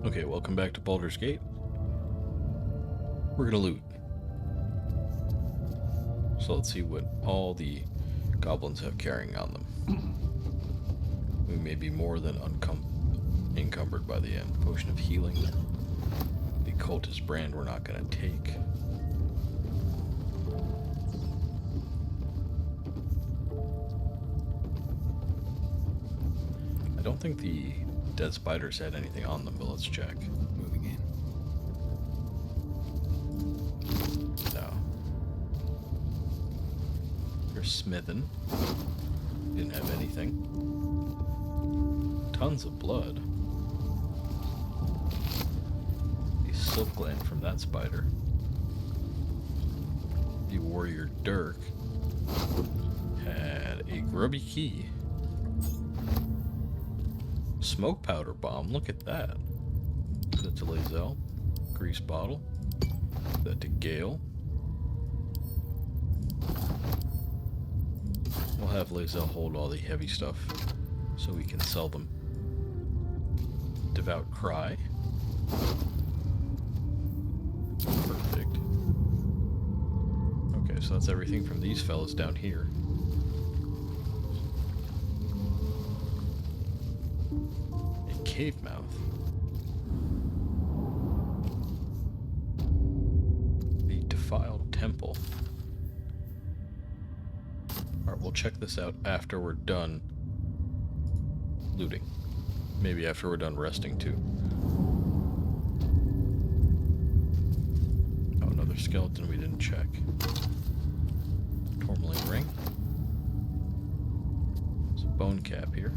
Okay, welcome back to Baldur's Gate. We're gonna loot. So let's see what all the goblins have carrying on them. We may be more than encumbered by the end. Potion of healing. The cultist brand we're not gonna take. I don't think the dead spiders had anything on them, but let's check. Moving in. No. Here's smithing. Didn't have anything. Tons of blood. A silk gland from that spider. The warrior Dirk had a grubby key. Smoke powder bomb, look at that. That to Lazelle. Grease bottle. That to Gale. We'll have Lazelle hold all the heavy stuff so we can sell them. Devout Cry. Perfect. Okay, so that's everything from these fellas down here. Cave mouth. The defiled temple. Alright, we'll check this out after we're done looting. Maybe after we're done resting too. Oh, another skeleton we didn't check. Tourmaline ring. There's a bone cap here.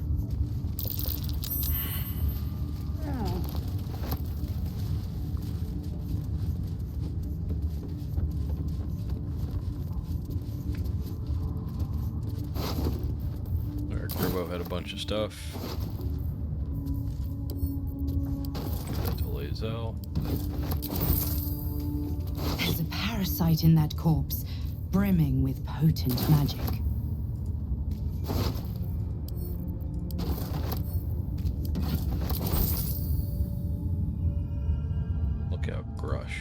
Had a bunch of stuff. Give that to Lazelle. There's a parasite in that corpse, brimming with potent magic. Look out, Grush.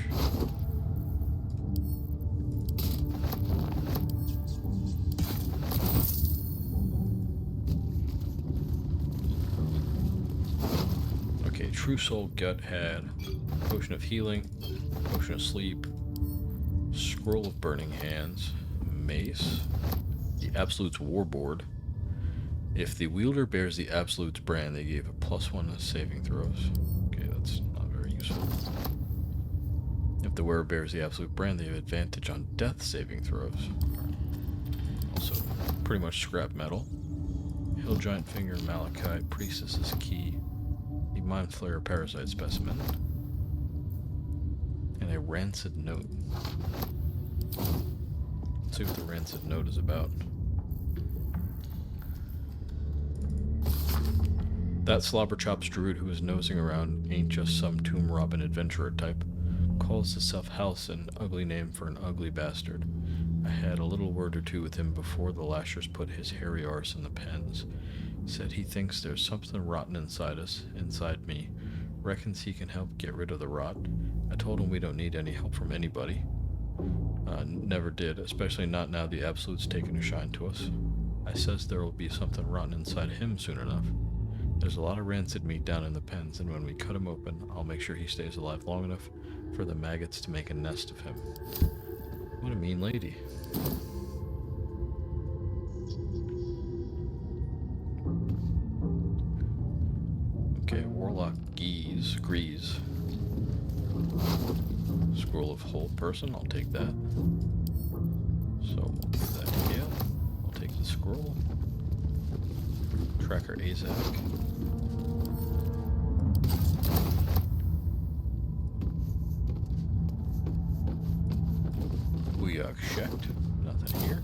True Soul Gut had Potion of Healing, Potion of Sleep, Scroll of Burning Hands, Mace, the Absolute's Warboard. If the wielder bears the Absolute's brand, they gave a +1 to saving throws. Okay, that's not very useful. If the wearer bears the Absolute brand, they have advantage on death saving throws. Also, pretty much scrap metal. Hill Giant Finger, Malachite, Priestess's Key, Mind Flayer Parasite Specimen, and a Rancid Note. Let's see what the Rancid Note is about. That Slobberchops druid who is nosing around ain't just some tomb robbing adventurer type. Calls himself House an ugly name for an ugly bastard. I had a little word or two with him before the lashers put his hairy arse in the pens. Said he thinks there's something rotten inside us, inside me. Reckons he can help get rid of the rot. I told him we don't need any help from anybody. Never did, especially not now the Absolute's taken a shine to us. I says there will be something rotten inside him soon enough. There's a lot of rancid meat down in the pens, and when we cut him open, I'll make sure he stays alive long enough for the maggots to make a nest of him. What a mean lady. Okay, Warlock Grease. Scroll of Whole Person, I'll take that. So we'll give that to Gale. I'll take the scroll. Tracker Azak. Booyak Shecht. Nothing here.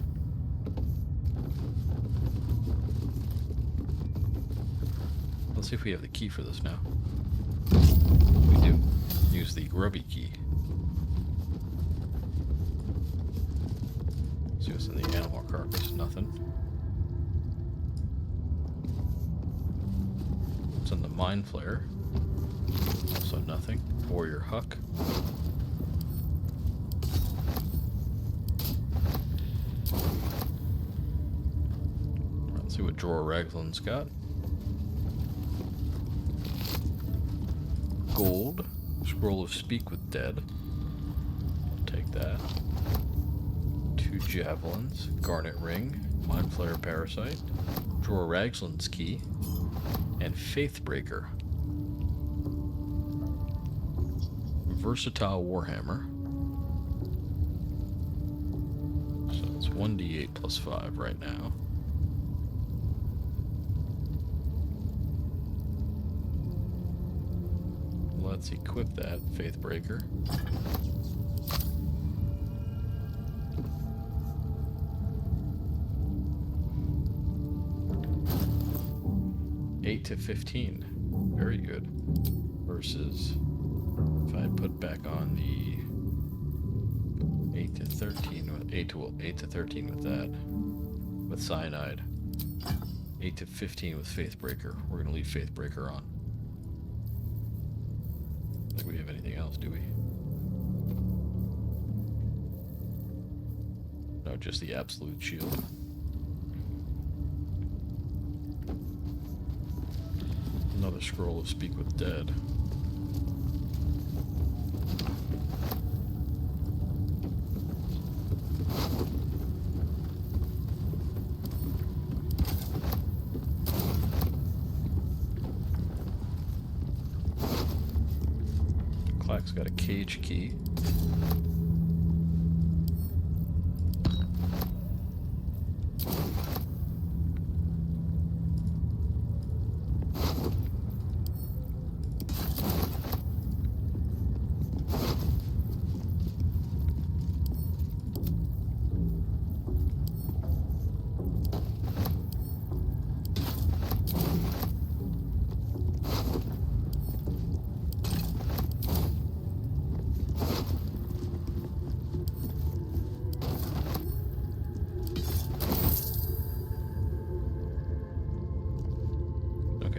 Let's see if we have the key for this now. We do. Use the grubby key. See what's in the animal carcass. Nothing. What's in the mind flayer? Also nothing. Warrior Huck. Let's see what Drawer Raglan's got. Gold. Scroll of Speak with Dead. Take that. 2 javelins. Garnet Ring. Mind Flayer Parasite. Drawer Raglan's Key. And Faithbreaker. Versatile Warhammer. So it's 1d8 plus 5 right now. Let's equip that Faithbreaker. To 15. Very good. Versus if I put back on the 8 to 13 with 8 to 13 with that. With Cyanide. 8 to 15 with Faithbreaker. We're gonna leave Faithbreaker on. I don't think we have anything else, do we? No, just the absolute shield. Another Scroll of Speak with Dead. Clack's got a cage key.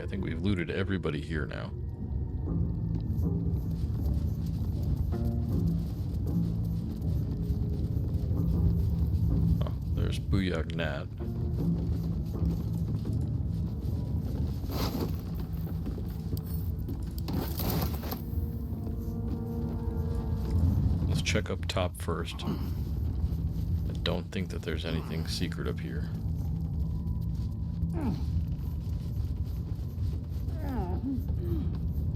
I think we've looted everybody here now. Oh, there's Booyah Nat. Let's check up top first. I don't think that there's anything secret up here.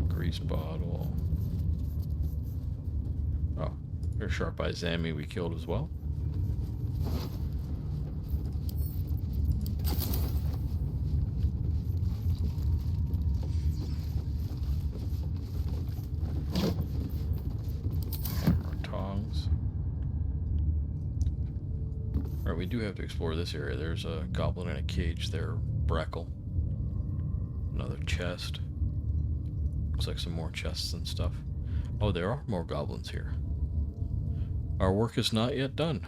Grease bottle. Oh, there's Sharp Eye Zammy we killed as well. Hammer tongs. Alright, we do have to explore this area. There's a goblin in a cage there, Brackle. Another chest. Looks like some more chests and stuff. Oh, there are more goblins here. Our work is not yet done.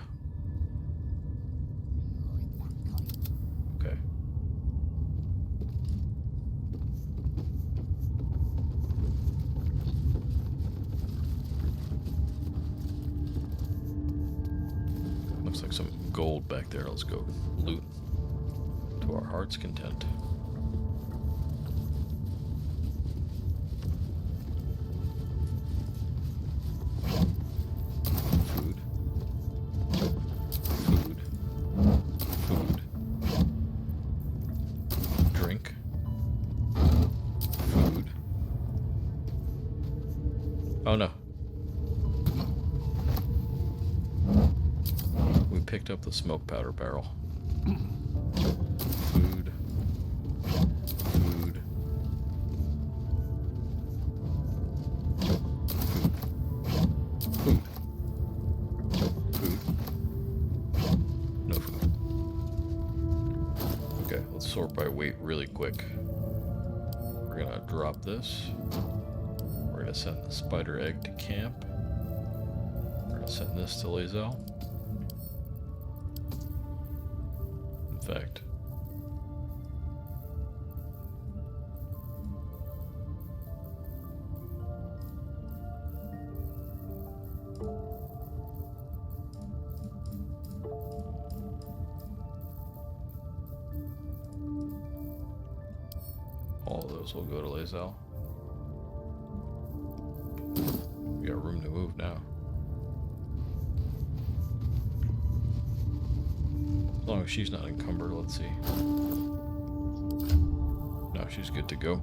Okay. Looks like some gold back there. Let's go loot to our heart's content. Oh no. We picked up the smoke powder barrel. Food. Food. Food. Food. No food. Okay, let's sort by weight really quick. We're gonna drop this. We're going to send the spider egg to camp. We're going to send this to Lae'zel. In fact, suppose we'll go to Lae'zel. We got room to move now. As long as she's not encumbered, let's see. No, she's good to go.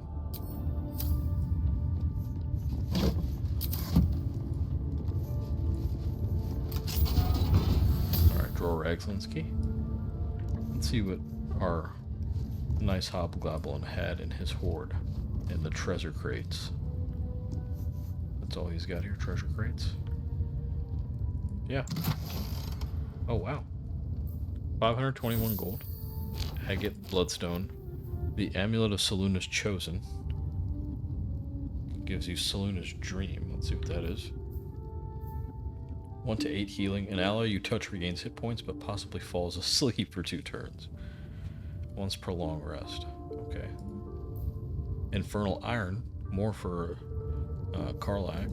Alright, draw Raglan's key. Let's see what our nice hobgoblin had in his hoard in the treasure crates. That's all he's got here, treasure crates. Yeah. Oh wow. 521 gold. Agate Bloodstone. The Amulet of Selûne's Chosen. Gives you Selûne's Dream. Let's see what that is. 1 to 8 healing. An ally you touch regains hit points, but possibly falls asleep for 2 turns. Once per long rest. Okay. Infernal Iron. More for Karlach.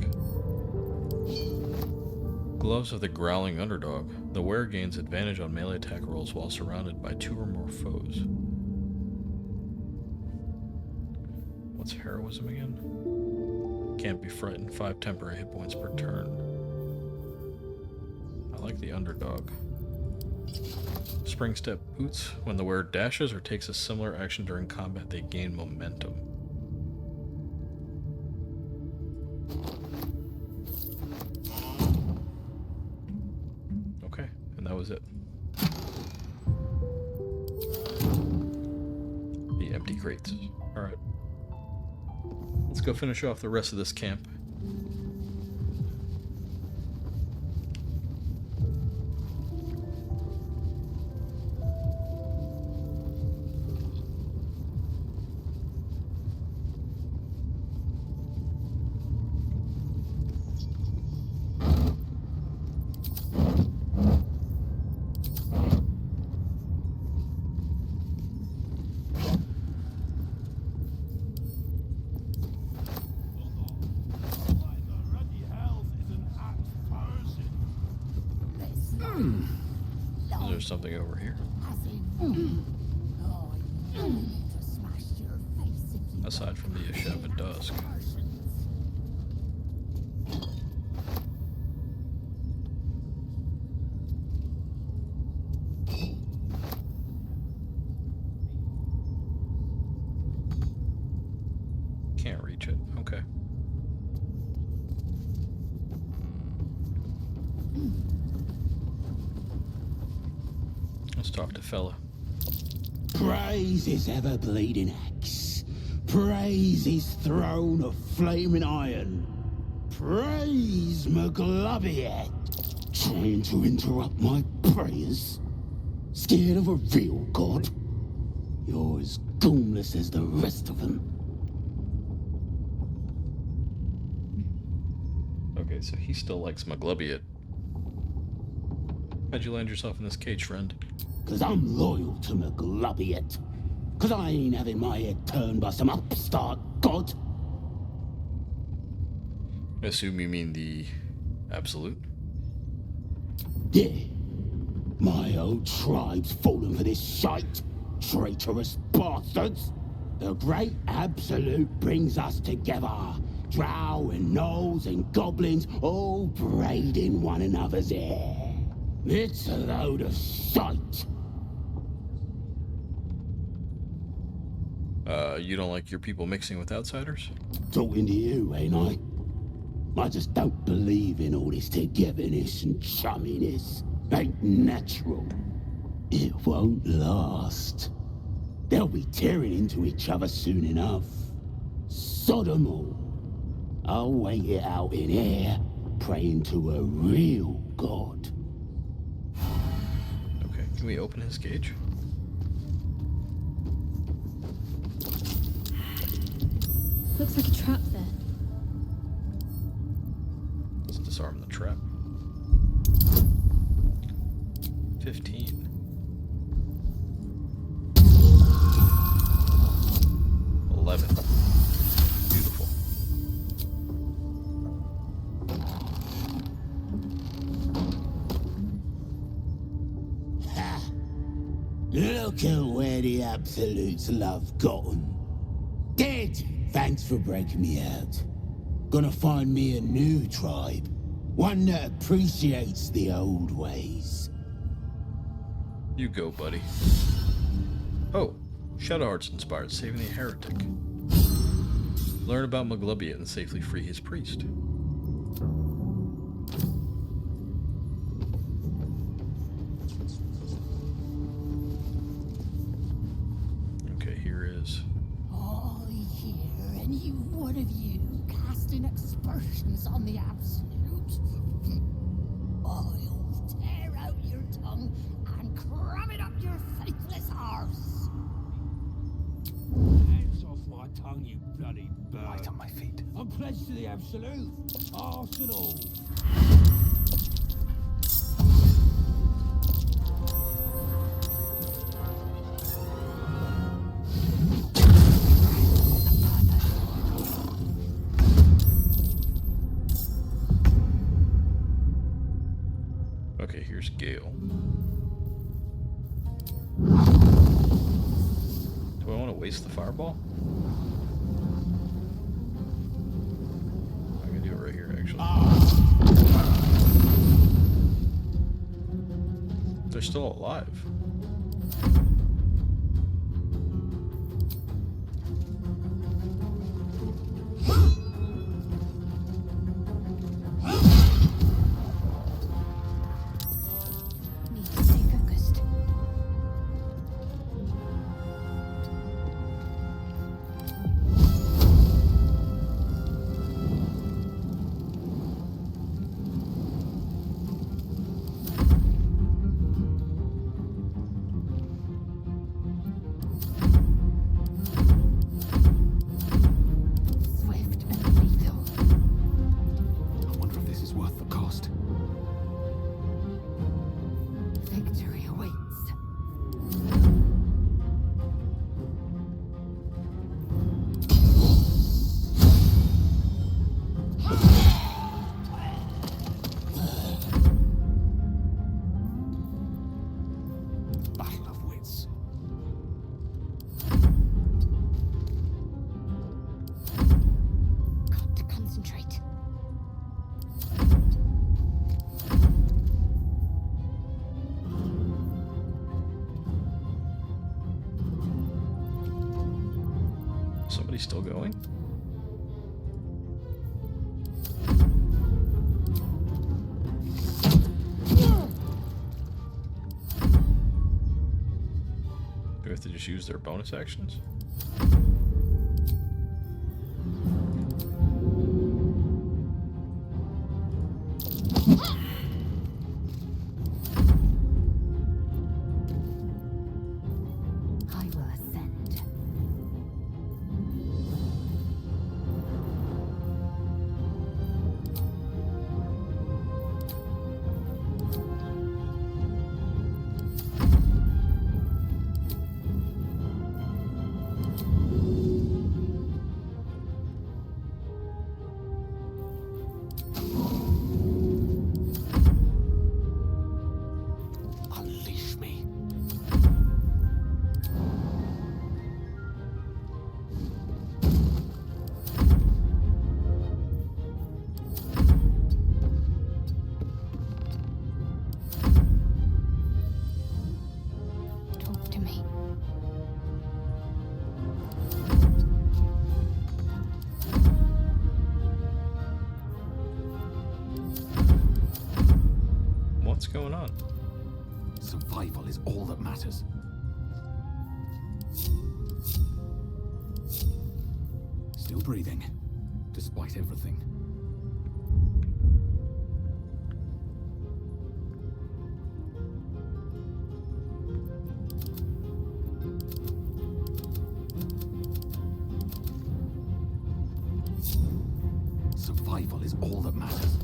Gloves of the Growling Underdog. The wearer gains advantage on melee attack rolls while surrounded by 2 or more foes. What's heroism again? Can't be frightened. 5 temporary hit points per turn. I like the underdog. Spring Step Boots. When the wearer dashes or takes a similar action during combat, they gain momentum. Okay, and that was it. The empty crates. Alright. Let's go finish off the rest of this camp. Is there something over here? Aside from the Ashab at dusk. Can't reach it. Okay. Let's talk to fella. Praise his ever-bleeding axe. Praise his throne of flaming iron. Praise Magloviet. Trying to interrupt my prayers? Scared of a real god? You're as goomless as the rest of them. Okay, so he still likes Magloviet. How'd you land yourself in this cage, friend? 'Cause I'm loyal to Magloviet. 'Cause I ain't having my head turned by some upstart god. I assume you mean the Absolute? Yeah. My old tribe's fallen for this shite. Traitorous bastards. The great Absolute brings us together. Drow and gnolls and goblins all braiding one another's hair. It's a load of shite. You don't like your people mixing with outsiders? Talking to you, ain't I? I just don't believe in all this togetherness and chumminess. Ain't natural. It won't last. They'll be tearing into each other soon enough. Sod 'em all. I'll wait it out in here, praying to a real god. Okay, can we open his cage? Looks like a trap there. Let's disarm the trap. 15. Beautiful. Ha! Look at where the Absolutes love gotten. Dead! Thanks for breaking me out. Gonna find me a new tribe. One that appreciates the old ways. You go, buddy. Oh, Shadowheart's inspired saving a heretic. Learn about Maglubbia and safely free his priest. Okay, here is... All year, and you one of you casting aspersions on the absolute. I'll tear out your tongue and cram it up your faithless arse. Hands off my tongue, you bloody bird. Right on my feet. I'm pledged to the absolute. Arse and all. Okay, here's Gale. Do I want to waste the fireball? I can do it right here, actually. They're still alive. Need to stay focused. Swift and lethal. I wonder if this is worth the cost. Victory awaits. Battle of wits. Got to concentrate. Somebody still going? Do we have to just use their bonus actions? I will ascend. Unleash me. Talk to me. What's going on? Survival is all that matters. Still breathing, despite everything. Survival is all that matters.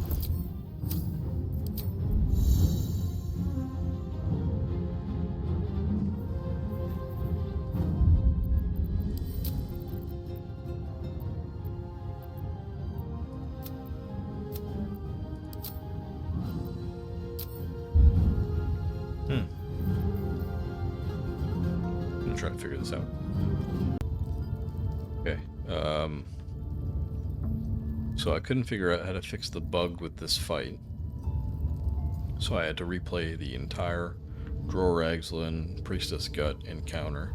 I'm gonna try to figure this out. Okay. So I couldn't figure out how to fix the bug with this fight. So I had to replay the entire Dror Ragzlin Priestess Gut encounter.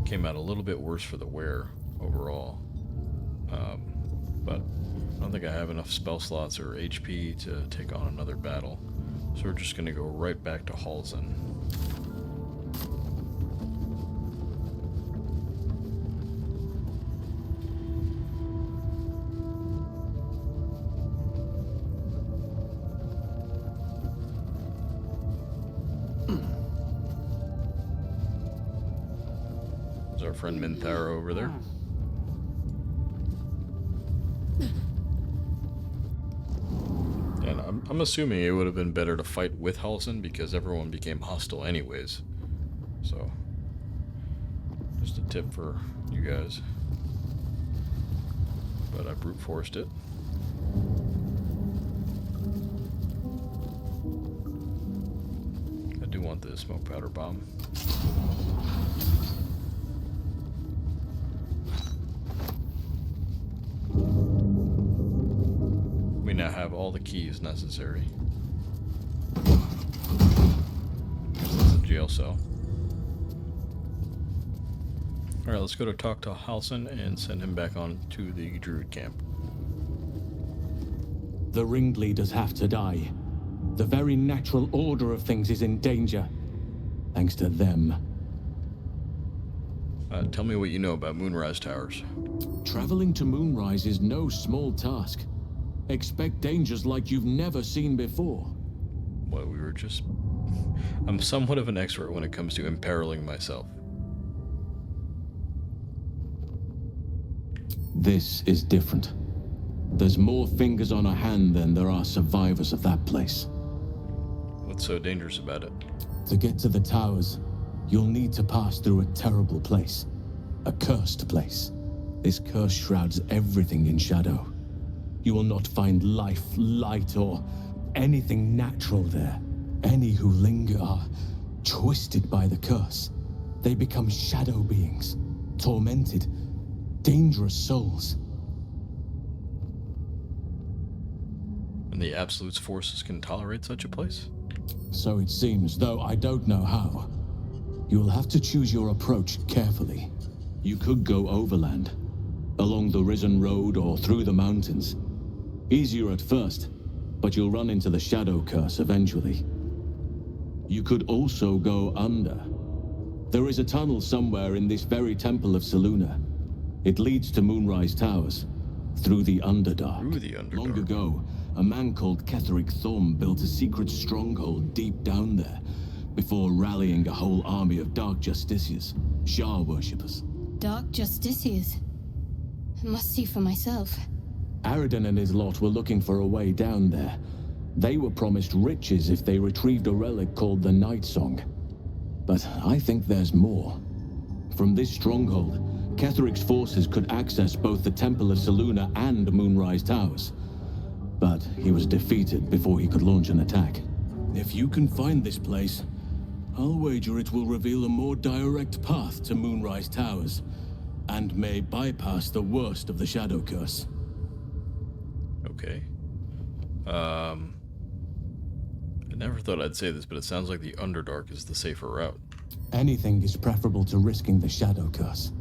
Came out a little bit worse for the wear overall. But I don't think I have enough spell slots or HP to take on another battle. So we're just going to go right back to Halsin. There's our friend Minthara over there. And I'm assuming it would have been better to fight with Halsin because everyone became hostile anyways. So, just a tip for you guys. But I brute forced it. I do want the smoke powder bomb. We now have all the keys necessary. This is a jail cell. Alright, let's go to talk to Halsin and send him back on to the druid camp. The ringleaders have to die. The very natural order of things is in danger. Thanks to them. Tell me what you know about Moonrise Towers. Traveling to Moonrise is no small task. Expect dangers like you've never seen before. Well, I'm somewhat of an expert when it comes to imperiling myself. This is different. There's more fingers on a hand than there are survivors of that place. What's so dangerous about it? To get to the towers, you'll need to pass through a terrible place. A cursed place. This curse shrouds everything in shadow. You will not find life, light, or anything natural there. Any who linger are twisted by the curse. They become shadow beings, tormented, dangerous souls. And the Absolute's forces can tolerate such a place? So it seems, though I don't know how. You will have to choose your approach carefully. You could go overland, along the Risen Road or through the mountains. Easier at first, but you'll run into the shadow curse eventually. You could also go under. There is a tunnel somewhere in this very temple of Selûne. It leads to Moonrise Towers, through the Underdark. Through the Underdark. Long ago, a man called Ketheric Thorm built a secret stronghold deep down there, before rallying a whole army of Dark Justiciars, Shah worshippers. Dark Justiciars. I must see for myself. Aradin and his lot were looking for a way down there. They were promised riches if they retrieved a relic called the Night Song. But I think there's more. From this stronghold, Ketheric's forces could access both the Temple of Selûne and Moonrise Towers. But he was defeated before he could launch an attack. If you can find this place, I'll wager it will reveal a more direct path to Moonrise Towers, and may bypass the worst of the Shadow Curse. Okay. I never thought I'd say this, but it sounds like the Underdark is the safer route. Anything is preferable to risking the Shadow Curse.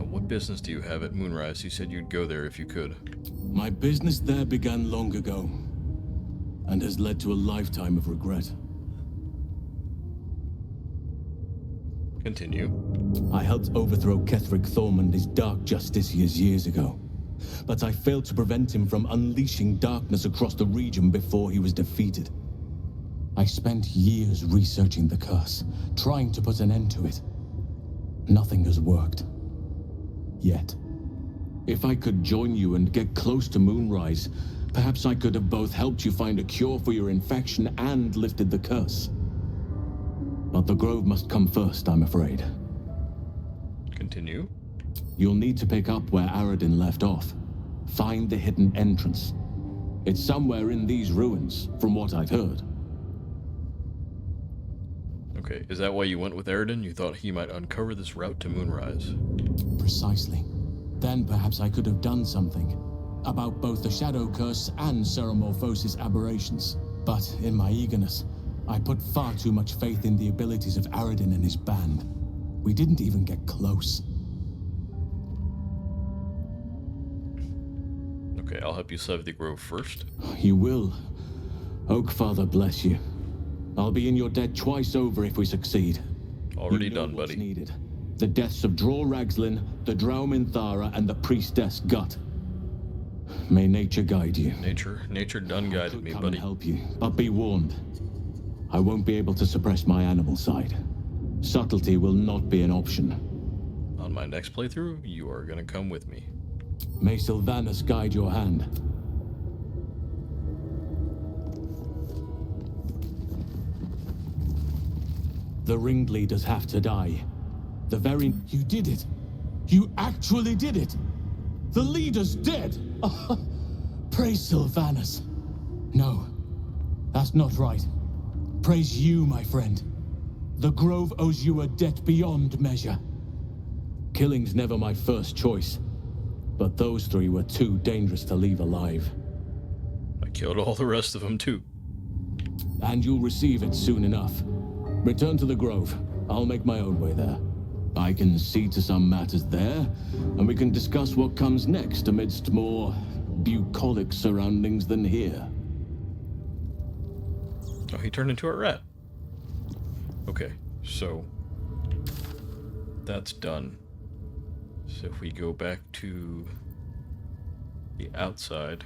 What business do you have at Moonrise? You said you'd go there if you could. My business there began long ago, and has led to a lifetime of regret. Continue. I helped overthrow Ketheric Thorm and his Dark Justiciars years ago, but I failed to prevent him from unleashing darkness across the region before he was defeated. I spent years researching the curse, trying to put an end to it. Nothing has worked. Yet. If I could join you and get close to Moonrise, perhaps I could have both helped you find a cure for your infection and lifted the curse. But the Grove must come first, I'm afraid. Continue. You'll need to pick up where Aradin left off. Find the hidden entrance. It's somewhere in these ruins, from what I've heard. Okay, is that why you went with Eridan? You thought he might uncover this route to Moonrise? Precisely. Then perhaps I could have done something about both the Shadow Curse and Ceramorphosis aberrations. But in my eagerness, I put far too much faith in the abilities of Eridan and his band. We didn't even get close. Okay, I'll help you save the grove first. You will. Oakfather bless you. I'll be in your debt twice over if we succeed. Already You know done, what's buddy. needed. The deaths of Dror Ragslin, the Drow Minthara, and the Priestess Gut. May nature guide you. Nature done guided me, Come buddy. and help you, but be warned. I won't be able to suppress my animal side. Subtlety will not be an option. On my next playthrough, you are gonna come with me. May Sylvanus guide your hand. The ringleaders have to die. The very... You did it! You actually did it! The leader's dead! Praise Sylvanus. No, that's not right. Praise you, my friend. The Grove owes you a debt beyond measure. Killing's never my first choice, but those three were too dangerous to leave alive. I killed all the rest of them too. And you'll receive it soon enough. Return to the Grove. I'll make my own way there. I can see to some matters there, and we can discuss what comes next amidst more bucolic surroundings than here. Oh, he turned into a rat. Okay, so that's done. So if we go back to the outside,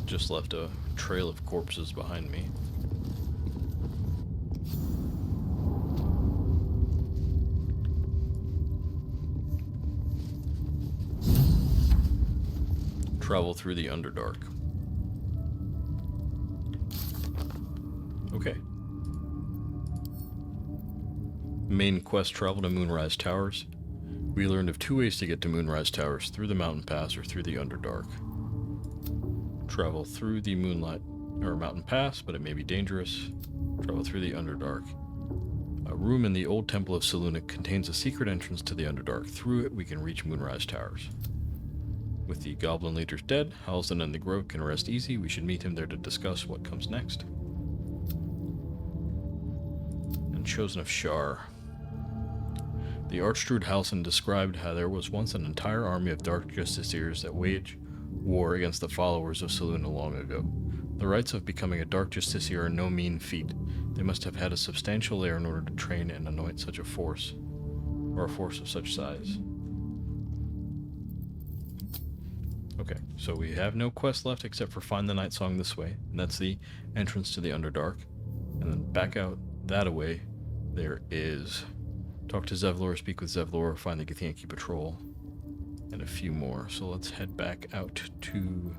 just left a trail of corpses behind me. Travel through the Underdark. Okay. Main quest: travel to Moonrise Towers. We learned of 2 ways to get to Moonrise Towers: through the mountain pass or through the Underdark. Travel through the moonlight or mountain pass, but it may be dangerous. Travel through the Underdark. A room in the old temple of Selûne contains a secret entrance to the Underdark. Through it, we can reach Moonrise Towers. With the goblin leaders dead, Halsin and the Grove can rest easy. We should meet him there to discuss what comes next. And Chosen of Shar. The Archdruid Halsin described how there was once an entire army of dark justiciars that waged war against the followers of Selûne long ago. The rites of becoming a dark justiciar are no mean feat. They must have had a substantial lair in order to train and anoint such a force, or a force of such size. Okay, so we have no quest left except for find the night song this way, and that's the entrance to the Underdark. And then back out that way, there is talk to Zevlor, speak with Zevlor, find the Githyanki patrol, and a few more. So let's head back out to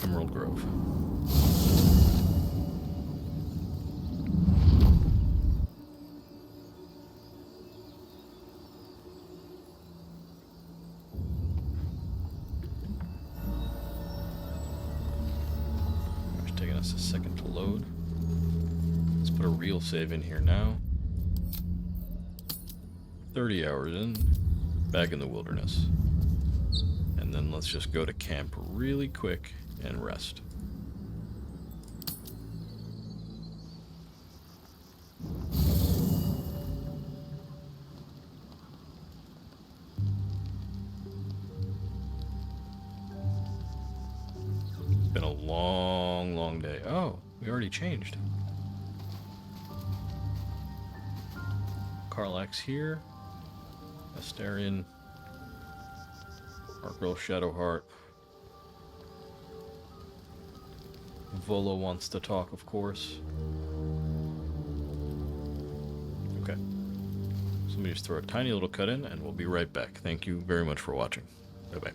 Emerald Grove. Taking us a second to load. Let's put a real save in here now. 30 hours in, back in the wilderness. And then let's just go to camp really quick and rest. Been a long day. Oh, we already changed. Karlach's here. Astarion. Our girl Shadowheart. Volo wants to talk, of course. Okay. So let me just throw a tiny little cut in and we'll be right back. Thank you very much for watching. Bye-bye.